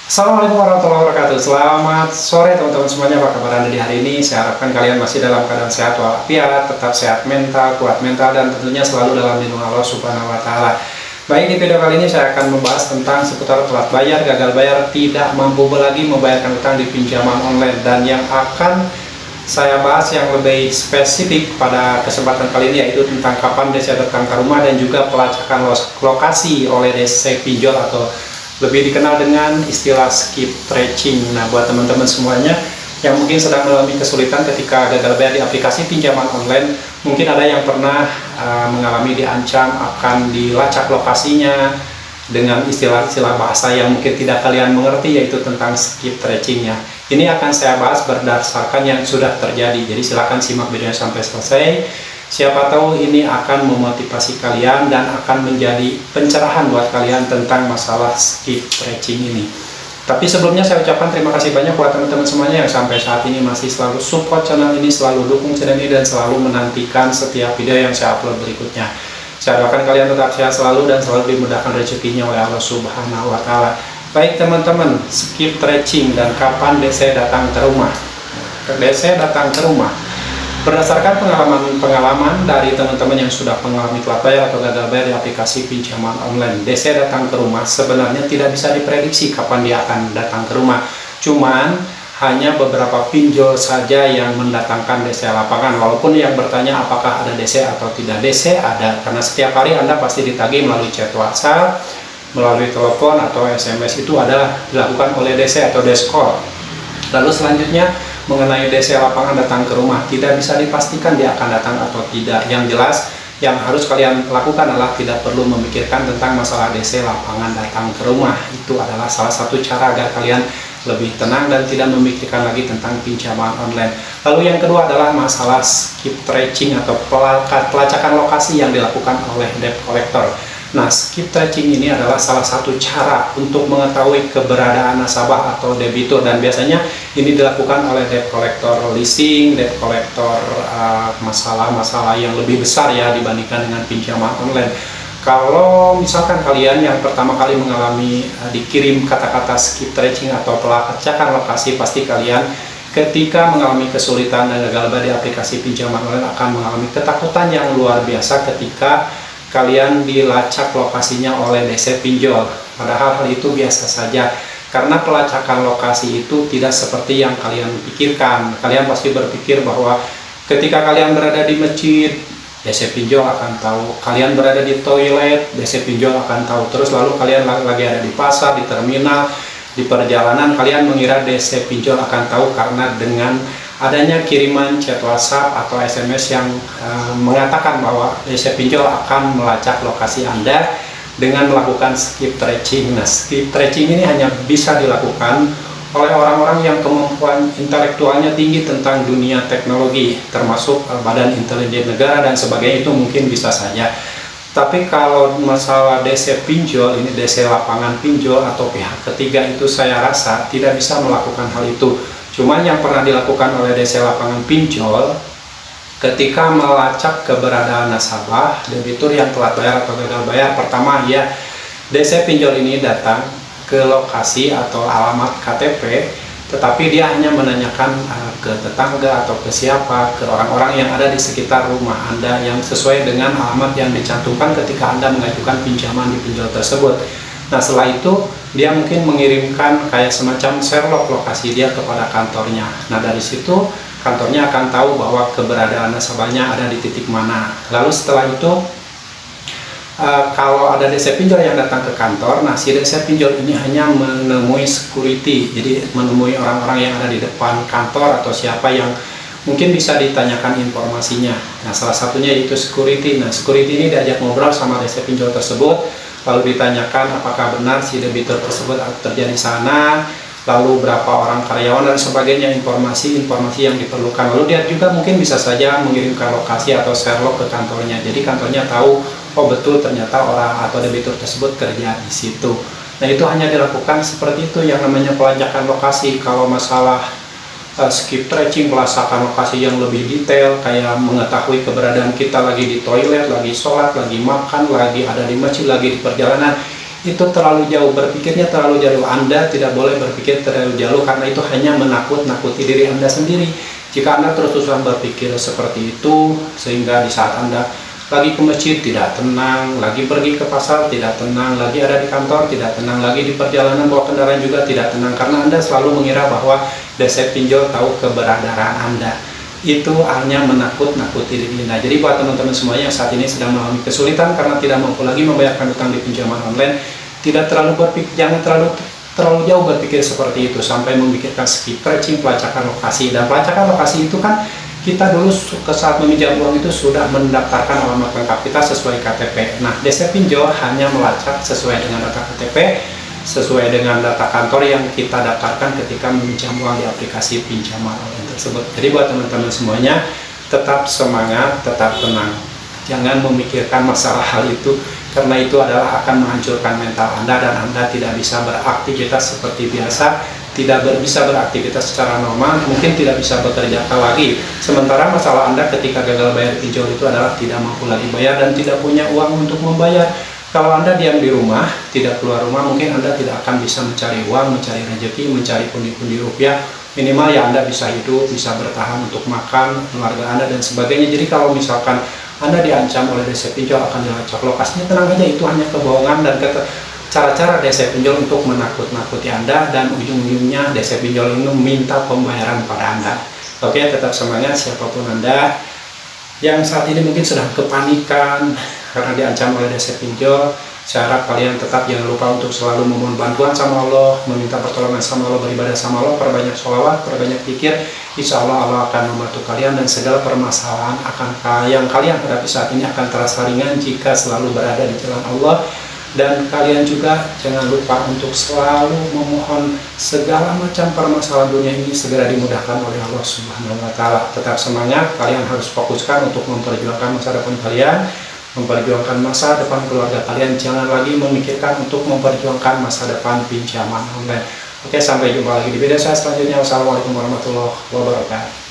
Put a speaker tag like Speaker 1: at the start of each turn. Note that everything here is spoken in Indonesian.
Speaker 1: Assalamualaikum warahmatullahi wabarakatuh. Selamat sore teman-teman semuanya. Apa kabar Anda di hari ini? Saya harapkan kalian masih dalam keadaan sehat walafiat, tetap sehat mental, kuat mental, dan tentunya selalu dalam lindungan Allah Subhanahu wa taala. Baik, di video kali ini saya akan membahas tentang seputar telat bayar, gagal bayar, tidak mampu lagi membayarkan utang di pinjaman online, dan yang akan saya bahas yang lebih spesifik pada kesempatan kali ini yaitu tentang kapan DC datang ke rumah dan juga pelacakan lokasi oleh DC pinjol atau lebih dikenal dengan istilah skip tracing. Nah, buat teman-teman semuanya yang mungkin sedang mengalami kesulitan ketika gagal bayar di aplikasi pinjaman online, mungkin ada yang pernah mengalami diancam akan dilacak lokasinya dengan istilah-istilah bahasa yang mungkin tidak kalian mengerti, yaitu tentang skip tracing ya. Ini akan saya bahas berdasarkan yang sudah terjadi, jadi silakan simak videonya sampai selesai. Siapa tahu ini akan memotivasi kalian dan akan menjadi pencerahan buat kalian tentang masalah skip tracing ini. Tapi sebelumnya saya ucapkan terima kasih banyak buat teman-teman semuanya yang sampai saat ini masih selalu support channel ini, selalu dukung channel ini, dan selalu menantikan setiap video yang saya upload berikutnya. Saya doakan kalian tetap sehat selalu dan selalu dimudahkan rezekinya oleh Allah Subhanahu wa taala. Baik teman-teman, skip tracing dan kapan DC datang ke rumah. DC datang ke rumah. Berdasarkan pengalaman dari teman-teman yang sudah mengalami telat bayar atau gagal bayar di aplikasi pinjaman online, DC datang ke rumah sebenarnya tidak bisa diprediksi kapan dia akan datang ke rumah. Cuman hanya beberapa pinjol saja yang mendatangkan DC lapangan. Walaupun yang bertanya apakah ada DC atau tidak, DC ada, karena setiap hari Anda pasti ditagih melalui chat WhatsApp, melalui telepon atau SMS, itu adalah dilakukan oleh DC atau desk call. Lalu selanjutnya mengenai DC lapangan datang ke rumah, tidak bisa dipastikan dia akan datang atau tidak. Yang jelas yang harus kalian lakukan adalah tidak perlu memikirkan tentang masalah DC lapangan datang ke rumah. Itu adalah salah satu cara agar kalian lebih tenang dan tidak memikirkan lagi tentang pinjaman online. Lalu yang kedua adalah masalah skip tracing atau pelacakan lokasi yang dilakukan oleh debt collector. Nah, skip tracing ini adalah salah satu cara untuk mengetahui keberadaan nasabah atau debitur, dan biasanya ini dilakukan oleh debt collector leasing, debt collector masalah-masalah yang lebih besar ya dibandingkan dengan pinjaman online. Kalau misalkan kalian yang pertama kali mengalami dikirim kata-kata skip tracing atau pelacakan lokasi, pasti kalian ketika mengalami kesulitan dan gagal bayar di aplikasi pinjaman online akan mengalami ketakutan yang luar biasa ketika kalian dilacak lokasinya oleh DC pinjol. Padahal hal itu biasa saja, karena pelacakan lokasi itu tidak seperti yang kalian pikirkan. Kalian pasti berpikir bahwa ketika kalian berada di masjid, DC pinjol akan tahu. Kalian berada di toilet, DC pinjol akan tahu. Terus lalu kalian lagi ada di pasar, di terminal, di perjalanan, kalian mengira DC pinjol akan tahu karena dengan adanya kiriman chat WhatsApp atau SMS yang mengatakan bahwa DC pinjol akan melacak lokasi Anda dengan melakukan skip tracing. Nah, skip tracing ini hanya bisa dilakukan oleh orang-orang yang kemampuan intelektualnya tinggi tentang dunia teknologi, termasuk Badan Intelijen Negara dan sebagainya, itu mungkin bisa saja. Tapi kalau masalah DC pinjol, ini DC lapangan pinjol atau pihak ketiga, itu saya rasa tidak bisa melakukan hal itu. Cuman yang pernah dilakukan oleh DC lapangan pinjol ketika melacak keberadaan nasabah, debitur yang telat bayar atau gagal bayar, pertama ya DC pinjol ini datang ke lokasi atau alamat KTP, tetapi dia hanya menanyakan ke tetangga atau ke siapa, ke orang-orang yang ada di sekitar rumah Anda yang sesuai dengan alamat yang dicantumkan ketika Anda mengajukan pinjaman di pinjol tersebut. Nah, setelah itu dia mungkin mengirimkan kayak semacam Sherlock lokasi dia kepada kantornya. Nah, dari situ kantornya akan tahu bahwa keberadaan nasabahnya ada di titik mana. Lalu setelah itu kalau ada DC pinjol yang datang ke kantor, nah si DC pinjol ini hanya menemui security, jadi menemui orang-orang yang ada di depan kantor atau siapa yang mungkin bisa ditanyakan informasinya. Nah, salah satunya itu security. Nah, security ini diajak ngobrol sama DC pinjol tersebut, lalu ditanyakan apakah benar si debitur tersebut terjadi di sana, lalu berapa orang karyawan dan sebagainya, informasi-informasi yang diperlukan. Lalu dia juga mungkin bisa saja mengirimkan lokasi atau Sherlock ke kantornya, jadi kantornya tahu, oh betul ternyata orang atau debitur tersebut kerja di situ. Nah, itu hanya dilakukan seperti itu yang namanya pelacakan lokasi. Kalau masalah skip tracing, pelacakan lokasi yang lebih detail, kayak mengetahui keberadaan kita lagi di toilet, lagi sholat, lagi makan, lagi ada di masjid, lagi di perjalanan, itu terlalu jauh, berpikirnya terlalu jauh. Anda tidak boleh berpikir terlalu jauh karena itu hanya menakut-nakuti diri Anda sendiri. Jika Anda terus-terusan berpikir seperti itu, sehingga di saat Anda lagi ke masjid tidak tenang, lagi pergi ke pasar tidak tenang, lagi ada di kantor tidak tenang, lagi di perjalanan bawa kendaraan juga tidak tenang, karena Anda selalu mengira bahwa DC pinjol tahu keberadaan Anda. Itu hanya menakut-nakuti diri Anda. Jadi buat teman-teman semuanya yang saat ini sedang mengalami kesulitan karena tidak mampu lagi membayarkan utang di pinjaman online, tidak terlalu berpikir, jangan terlalu jauh berpikir seperti itu sampai memikirkan skip tracing, pelacakan lokasi. Dan pelacakan lokasi itu kan kita dulu ke saat meminjam uang itu sudah mendaftarkan alamat lengkap kita sesuai KTP. Nah, DC pinjol hanya melacak sesuai dengan data KTP, sesuai dengan data kantor yang kita daftarkan ketika meminjam uang di aplikasi pinjaman online tersebut. Jadi buat teman-teman semuanya, tetap semangat, tetap tenang. Jangan memikirkan masalah hal itu, karena itu adalah akan menghancurkan mental Anda dan Anda tidak bisa beraktivitas seperti biasa, tidak bisa beraktivitas secara normal, mungkin tidak bisa bekerja lagi. Sementara masalah Anda ketika gagal bayar pinjol itu adalah tidak mampu lagi bayar dan tidak punya uang untuk membayar. Kalau Anda diam di rumah, tidak keluar rumah, mungkin Anda tidak akan bisa mencari uang, mencari rezeki, mencari pundi-pundi rupiah. Minimal ya Anda bisa hidup, bisa bertahan untuk makan, keluarga Anda dan sebagainya. Jadi kalau misalkan Anda diancam oleh DC pinjol akan dilacak lokasinya, tenang aja, itu hanya kebohongan dan cara-cara DC pinjol untuk menakut-nakuti Anda, dan ujung-ujungnya DC pinjol ini meminta pembayaran pada Anda. Oke, tetap semangat siapapun Anda yang saat ini mungkin sedang kepanikan karena diancam oleh DC pinjol. Saya harap kalian tetap jangan lupa untuk selalu memohon bantuan sama Allah, meminta pertolongan sama Allah, beribadah sama Allah, perbanyak sholawat, perbanyak zikir. Insya Allah Allah akan membantu kalian dan segala permasalahan yang kalian hadapi saat ini akan terasa ringan jika selalu berada di jalan Allah. Dan kalian juga jangan lupa untuk selalu memohon segala macam permasalahan dunia ini segera dimudahkan oleh Allah Subhanahu wa Ta'ala. Tetap semangat, kalian harus fokuskan untuk memperjuangkan masa depan kalian, memperjuangkan masa depan keluarga kalian. Jangan lagi memikirkan untuk memperjuangkan masa depan pinjaman online. Oke, sampai jumpa lagi di video saya selanjutnya. Wassalamualaikum warahmatullahi wabarakatuh.